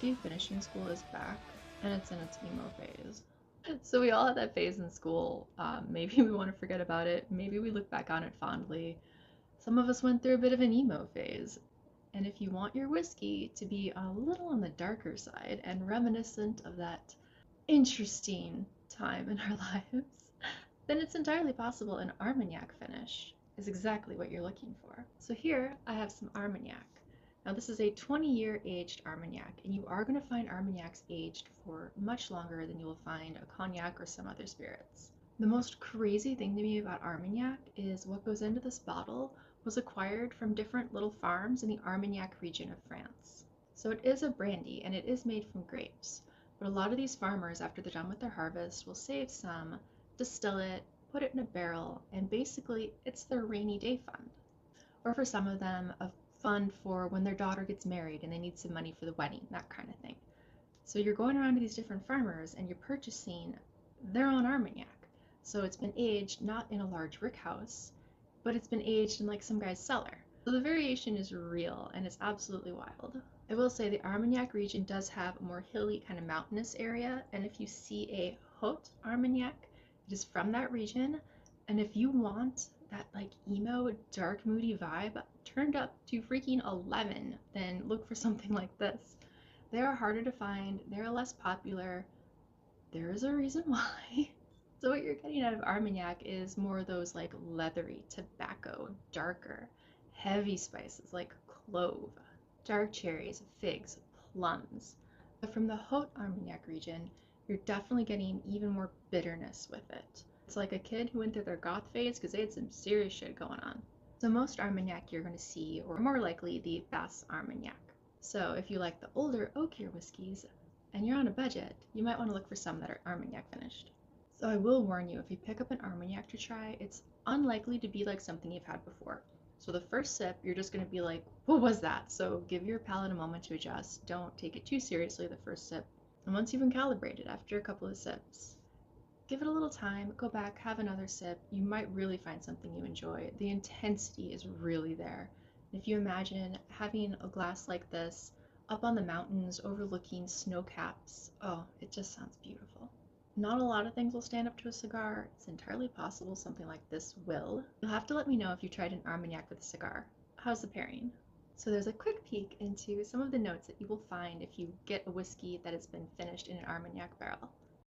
whiskey finishing school is back, and it's in its emo phase. So we all had that phase in school. Maybe we want to forget about it. Maybe we look back on it fondly. Some of us went through a bit of an emo phase. And if you want your whiskey to be a little on the darker side and reminiscent of that interesting time in our lives, then it's entirely possible an Armagnac finish is exactly what you're looking for. So here I have some Armagnac. Now this is a 20-year aged Armagnac, and you are going to find Armagnacs aged for much longer than you will find a cognac or some other spirits. The most crazy thing to me about Armagnac is what goes into this bottle was acquired from different little farms in the Armagnac region of France. So it is a brandy and it is made from grapes, but a lot of these farmers, after they're done with their harvest, will save some, distill it, put it in a barrel, and basically it's their rainy day fund. Or for some of them, a fund for when their daughter gets married and they need some money for the wedding, that kind of thing. So you're going around to these different farmers and you're purchasing their own Armagnac. So it's been aged not in a large rick house, but it's been aged in like some guy's cellar. So the variation is real and it's absolutely wild. I will say the Armagnac region does have a more hilly kind of mountainous area, and if you see a Haute Armagnac, it is from that region. And if you want that like emo, dark, moody vibe turned up to freaking 11, then look for something like this. They are harder to find, they're less popular. There is a reason why. So what you're getting out of Armagnac is more of those like leathery, tobacco, darker, heavy spices like clove, dark cherries, figs, plums. But from the Haute Armagnac region, you're definitely getting even more bitterness with it. It's like a kid who went through their goth phase because they had some serious shit going on. So most Armagnac you're going to see, or more likely the Basse Armagnac. So if you like the older, oakier whiskeys, and you're on a budget, you might want to look for some that are Armagnac finished. So I will warn you, if you pick up an Armagnac to try, it's unlikely to be like something you've had before. So the first sip, you're just going to be like, what was that? So give your palate a moment to adjust. Don't take it too seriously the first sip. And once you've been calibrated after a couple of sips, give it a little time, go back, have another sip. You might really find something you enjoy. The intensity is really there. If you imagine having a glass like this up on the mountains overlooking snow caps, oh, it just sounds beautiful. Not a lot of things will stand up to a cigar. It's entirely possible something like this will. You'll have to let me know if you tried an Armagnac with a cigar. How's the pairing? So there's a quick peek into some of the notes that you will find if you get a whiskey that has been finished in an Armagnac barrel.